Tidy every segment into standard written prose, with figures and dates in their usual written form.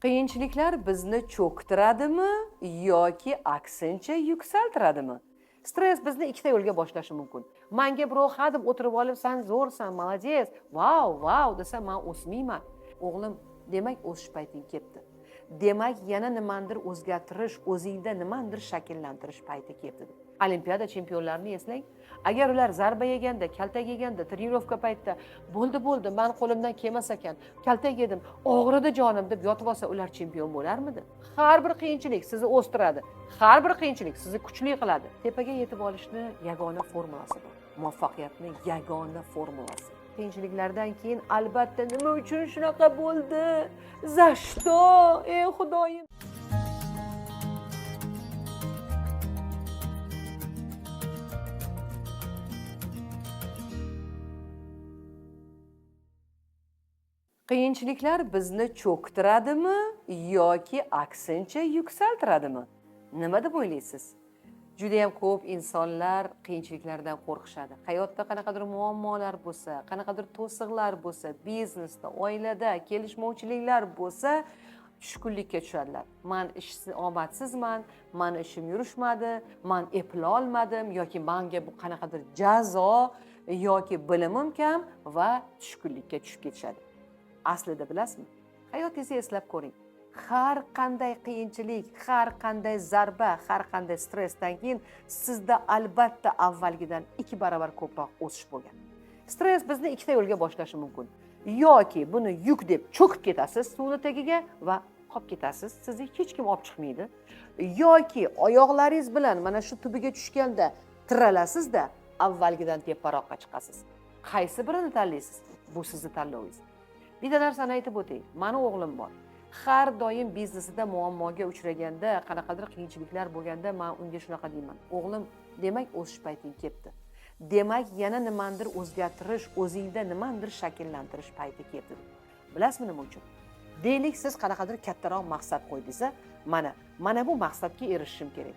Qiyinchiliklar bizni cho'ktiradimi yoki aksincha yuksaltiradimi? Stress bizni ikkita yo'lga boshlashi mumkin. Menga birov hadeb o'tirib olib, "Sen zo'rsan, молодец, vau" desa, "Men o'smayman." O'g'lim, demak o'sish payting kelibdi. Demak, yana nimandir o'zgartirish, o'zingda nimandir shakllantirish payti kelibdi. Olimpiada chempionlarini eslang. Agar ular zarba yeganda, kaltak yeganda, trenirovka paytida bo'ldi, men qo'limdan kelmas ekan, kaltak yedim, og'ridi jonim deb yotib olsa, ular chempion bo'larmidi? Har bir qiyinchilik sizni o'stiradi. Har bir qiyinchilik sizni kuchli qiladi. Tepaga yetib olishni yagona formulasi bor. Muvaffaqiyatning yagona formulasi. Qiyinchiliklardan keyin albatta nima uchun shunaqa bo'ldi? Za что? Ey Xudoyim. Qiyinchiliklar bizni cho'ktiradimi yoki aksincha yuksaltiradimi? Nima deb o'ylaysiz? Juda ham ko'p insonlar qiyinchiliklardan qo'rqishadi. Hayotda qanaqadir muammolar bo'lsa, qanaqadir to'siqlar bo'lsa, biznesda, oilada kelishmovchiliklar bo'lsa, tushkunlikka tushadilar. Men omadsizman, meni ishim yurishmadi, men eplay olmadim yoki menga bu qanaqadir jazo yoki bilimim kam va tushkunlikka tushib ketishadi. Aslida bilasizmi? Hayotingizni eslab ko'ring. Har qanday qiyinchilik, har qanday zarba, har qanday stressdan keyin sizda albatta avvalgidan 2 barobar ko'proq o'sish bo'lgan. Stress bizni ikkita yo'lga boshlashi mumkin. Yoki buni yuk deb cho'kib ketasiz suvni tagiga va qolib ketasiz, sizni hech kim olib chiqmaydi. Yoki oyoqlaringiz bilan mana shu tubiga tushganda tiralasizda avvalgidan teparoqqa chiqasiz. Qaysi birini tanlaysiz? Bu sizning tanlovingiz. Bitta narsani aytib o'tay. Meni o'g'lim bor. Har doim biznesida muammoga uchraganda, qanaqadir qiyinchiliklar bo'lganda men unga shunaqa deyman. O'g'lim, demak o'sish payting kelibdi. Demak, yana nimandir o'zgartirish, o'zingda nimandir shakllantirish payti kelibdi. Bilasizmi nima uchun? Deylik, siz qanaqadir kattaroq maqsad qo'ydingiz, mana bu maqsadga erishishim kerak.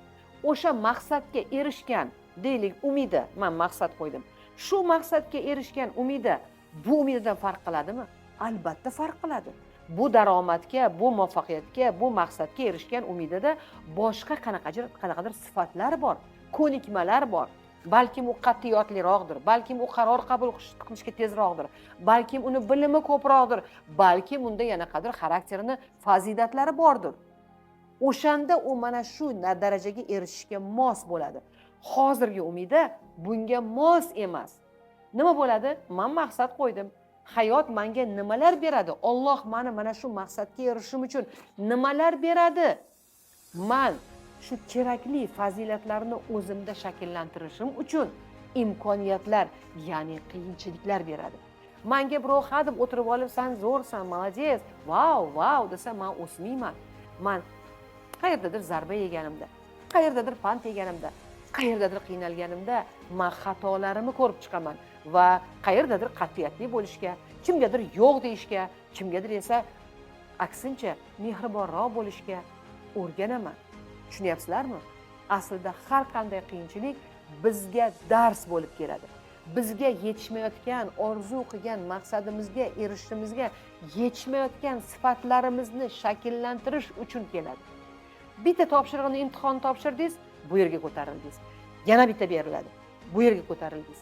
O'sha maqsadga erishgan, deylik, umida men maqsad qo'ydim. Shu maqsadga erishgan umida bu umididan farq qiladimi? Albatta farq qiladi. Bu daromadga, bu muvaffaqiyatga, bu maqsadga erishgan umidida boshqa qanaqadir sifatlar bor, ko'nikmalar bor. Balkim u qat'iyatliroqdir, balkim u qaror qabul qilishga tezroqdir, balkim uni bilimi ko'proqdir, balkim unda yana qadar xarakterini fazilatlari bordir. O'shanda u mana shu darajaga erishishga mos bo'ladi. Hozirgi umida bunga mos emas. Nima bo'ladi? Men maqsad qo'ydim. Hayot menga nimalar beradi? Alloh meni mana shu maqsadga erishishim uchun nimalar beradi? Men shu kerakli fazilatlarni o'zimda shakllantirishim uchun imkoniyatlar, ya'ni qiyinchiliklar beradi. Menga birov hadeb o'tirib olib, "Sen zo'rsan, молодец, vau" desa, men o'smayman. Men qayerdadir zarba yeganimda, qayerdadir pand yeganimda, qayerdadir qiynalganimda men xatolarimni ko'rib chiqaman va qayerdadir qat'iyatli bo'lishga, kimgadir yo'q deyishga, kimgadir esa aksincha mehribonroq bo'lishga o'rganaman. Tushunyapsizlarmi? Aslida har qanday qiyinchilik bizga dars bo'lib keladi. Bizga yetishmayotgan, orzu qilgan maqsadimizga erishishimizga yetishmayotgan sifatlarimizni shakllantirish uchun keladi. Bitta topshiriqni imtihon topshirdingiz, bu yerga ko'tarildingiz. Yana bitta beriladi. Bu yerga ko'tarildingiz.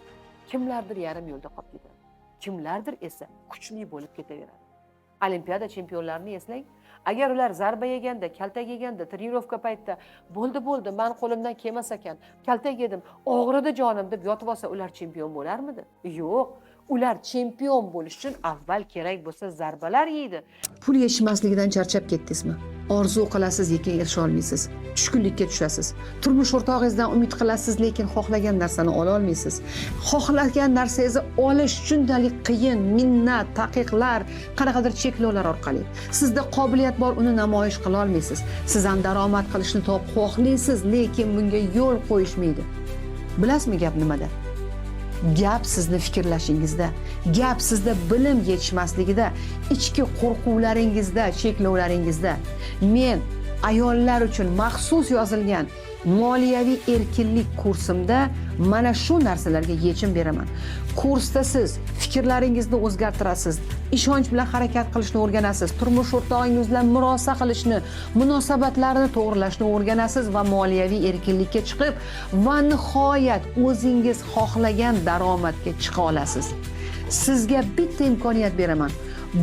Kimlardir yarim yo'lda qolib ketadi. Kimlardir esa kuchli bo'lib ketaveradi. Olimpiada chempionlarini eslang. Agar ular zarba yeganda, kaltak yeganda, trenirovka paytida bo'ldi, men qo'limdan kelmas ekan, kaltak yedim, og'ridi jonim deb yotib olsa, ular chempion bo'larmidi? Yo'q. Ular chempion bo'lish uchun avval kerak bo'lsa zarbalar yeydi. Pul yetishmasligidan charchab ketdingizmi? Orzu qilasiz, lekin erisha olmaysiz. Tushkunlikka tushasiz. Turmush o'rtog'ingizdan umid qilasiz, lekin xohlagan narsani ola olmaysiz. Xohlagan narsangizni olish shunchalik qiyin, minnat, taqiqlar, qanaqadir cheklovlar orqali. Sizda qobiliyat bor, uni namoyish qila olmaysiz. Siz ham daromad qilishni xohlaysiz, lekin bunga yo'l qo'yishmaydi. Bilasizmi gap nimada? Gap sizni fikrlashingizda, gap sizda bilim yetishmasligida, ichki qo'rquvlaringizda, cheklovlaringizda. Men ayollar uchun maxsus yozilgan moliyaviy erkinlik kursimda mana shu narsalarga yechim beraman. Kursda siz fikrlaringizni o'zgartirasiz, ishonch bilan harakat qilishni o'rganasiz, turmush o'rtog'ingiz bilan murosa qilishni, munosabatlarni to'g'rilashni o'rganasiz va moliyaviy erkinlikka chiqib va nihoyat o'zingiz xohlagan daromadga chiqa olasiz. Sizga bitta imkoniyat beraman.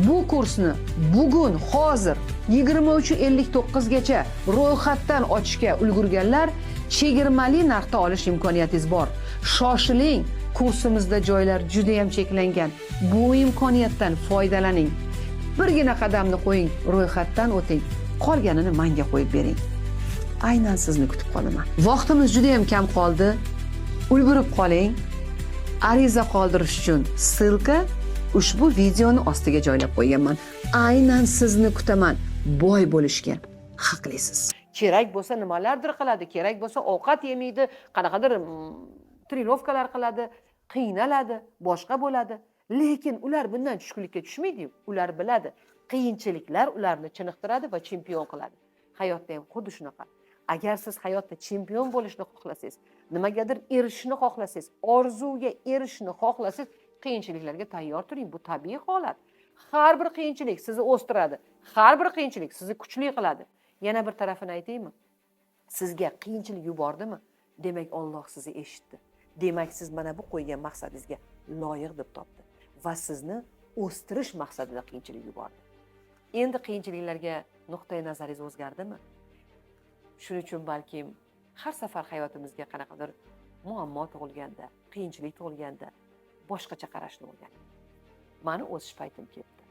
Bu kursni bugun, hozir 23:59 gacha ro'yxatdan ochishga ulgurganlar chegirmali narxda olish imkoniyatingiz bor. Shoshiling, kursimizda joylar juda ham cheklangan. Bu imkoniyatdan foydalaning. Birgina qadamni qo'ying, ro'yxatdan o'ting. Qolganini menga qo'yib bering. Aynan sizni kutib qolaman. Vaqtimiz juda ham kam qoldi. Ulgurib qoling. Ariza qoldirish uchun ssilka ushbu videoni ostiga joylab qo'yganman. Aynan sizni kutaman. Boy bo'lishga haqlisiz. Kerak bo'lsa nimalardir qiladi, kerak bo'lsa ovqat yemaydi, qanaqadir trenirovkalar qiladi, qiynaladi, boshqa bo'ladi. Lekin ular bundan tushkunlikka tushmaydi-yu. Ular biladi, qiyinchiliklar ularni chiniqtiradi va chempion qiladi. Hayotda ham xuddi shunaqa. Agar siz hayotda chempion bo'lishni xohlasangiz, nimagadir erishishni xohlasangiz, orzuga erishishni xohlasangiz, qiyinchiliklarga tayyor turing. Bu tabiiy holat. Har bir qiyinchilik sizni o'stiradi. Har bir qiyinchilik sizni kuchli qiladi. Yana bir tarafini aytaymi? Sizga qiyinchilik yubordimi? Demak, Alloh sizni eshitdi. Demak, siz mana bu qo'ygan maqsadingizga loyiq deb topdi va sizni o'stirish maqsadida qiyinchilik yubordi. Endi qiyinchiliklarga nuqtai nazaringiz o'zgardimi? Shuning uchun balkim har safar hayotimizga qanaqadir muammo tug'ilganda, qiyinchilik tug'ilganda boshqacha qarashni o'rganing. Mani o'sish paytim keldi.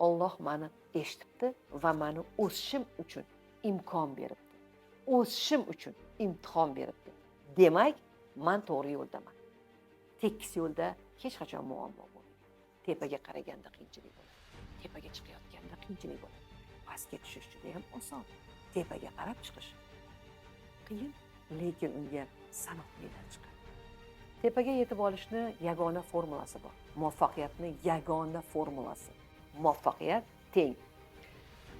Alloh meni eshitibdi va meni o'sishim uchun imkon beribdi. O'sishim uchun imtihon beribdi. Demak, men to'g'ri yo'ldaman. Tekis yo'lda hech qachon muammo bo'lmaydi. Tepaga qaraganda qiyinchilik bo'ladi. Tepaga chiqayotganda qiyinchilik bo'ladi. Pastga tushish juda ham oson. Tepaga qarab chiqish qiyin, lekin unga sanoqlilar chiqadi. Tepaga yetib olishni yagona formulasi bor. Muvaffaqiyatni yagona formulasi. Muvaffaqiyat teng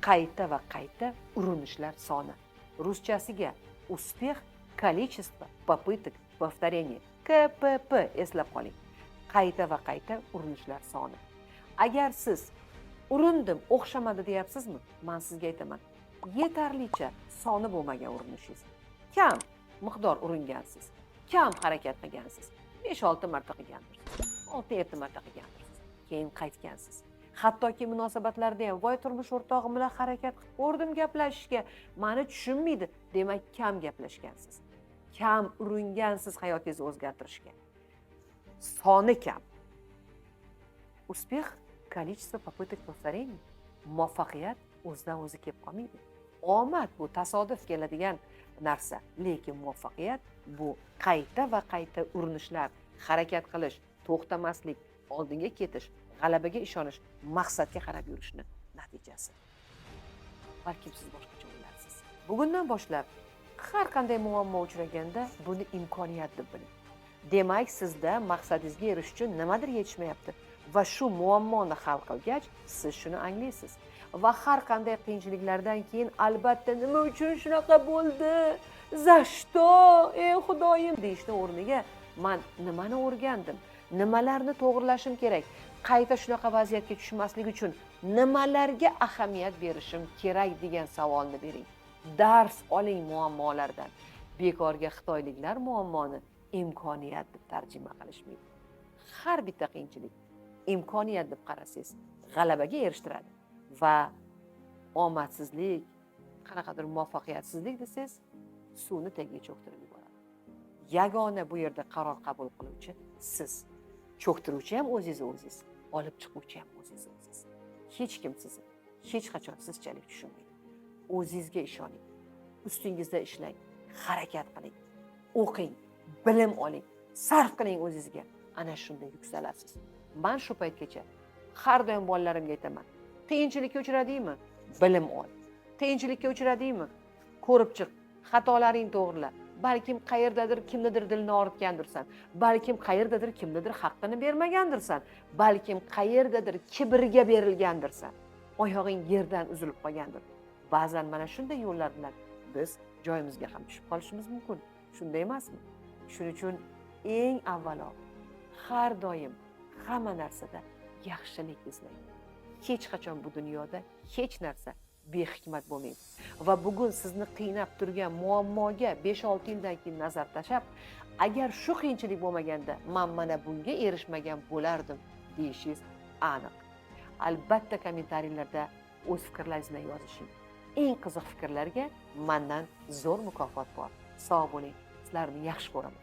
qayta va qayta urinishlar soni. Ruschasiga успех количество попыток повторения. KPP eslab qoling. Qayta va qayta urinishlar soni. Agar siz urindim, o'xshamadi deyapsizmi? Men sizga aytaman. Yetarlicha soni bo'lmagan urinishingiz. Kam miqdor uringansiz. Kam harakat qilgansiz. 5-6 marta qilgandirsiz. 6-7 marta qilgandirsiz. Keyin qaytgansiz. Hattoki munosabatlarda ham voy turmush o'rtog'im bilan harakat qilib ko'rdim gaplashishga, meni tushunmaydi, demak kam gaplashgansiz. Kam uringansiz hayotingizni o'zgartirishga. Soni kam. Успех количество попыток повторения. Muvaffaqiyat o'zidan o'zi kelib qolmaydi. Omad bu tasodif keladigan narsa, lekin muvaffaqiyat bu qayta va qayta urinishlar, harakat qilish, to'xtamaslik, oldinga ketish, g'alabaga ishonish, maqsadga qarab yurishni natijasi. Balkim siz boshqacha o'ylarsiz. Bugundan boshlab har qanday muammo uchraganda buni imkoniyat deb biling. Demak, sizda maqsadingizga erishish uchun nimadir yetishmayapti va shu muammoni hal qilgach, siz shuni anglaysiz. Va har qanday qiyinchiliklardan keyin albatta nima uchun shunaqa bo'ldi? Za что? Ey Xudoyim deyishning o'rniga men nimani o'rgandim? Nimalarni to'g'rilashim kerak? Qayta shunaqa vaziyatga tushmaslik uchun nimalarga ahamiyat berishim kerak degan savolni bering. Dars oling muammolardan. Bekorga xitoyliklar muammoni imkoniyat deb tarjima qilishmaydi. Har bitta qiyinchilik imkoniyat deb qarasangiz, g'alabaga erishtiradi va omadsizlik, qanaqadir muvaffaqiyatsizlik desangiz, suvni tagiga cho'ktirib yuboradi. Yagona bu yerda qaror qabul qiluvchi siz. Cho'ktiruvchi ham o'zingiz, olib chiquvchi ham o'zingiz. Hech kim sizni hech qachon sizchalik tushunmaydi. O'zingizga ishoning. Ustingizda ishlang, harakat qiling, o'qing, bilim oling, sarf qiling o'zingizga. Ana shunda yuksalasiz. Men shu paytgacha har doim bolalarimga aytaman. Qiyinchilikka uchradingmi? Bilim ol. Qiyinchilikka uchradingmi? Ko'rib chiq, xatolaring to'g'rila. Balkim qayerdadir kimnidir dilini og'ritgandirsan. Balkim qayerdadir kimnidir haqqini bermagandirsan. Balkim qayerdadir kibrga berilgandirsan. Oyog'ing yerdan uzilib qolgandir. Ba'zan mana shunday yo'llar bilan biz joyimizga ham tushib qolishimiz mumkin. Shunday emasmi? Shuning uchun eng avvalo har doim hamma narsada yaxshilik izlang. Hech qachon bu dunyoda hech narsa behikmat bo'lmaydi. Va bugun sizni qiynab turgan muammoga 5-6 yildan keyin nazar tashlab, agar shu qiyinchilik bo'lmaganda men mana bunga erishmagan bo'lardim deyishingiz aniq. Albatta kommentariyalarda o'z fikrlaringizni yozishing. Eng qiziq fikrlarga mendan zo'r mukofot bor. Sog' bo'ling. Sizlarni yaxshi ko'raman.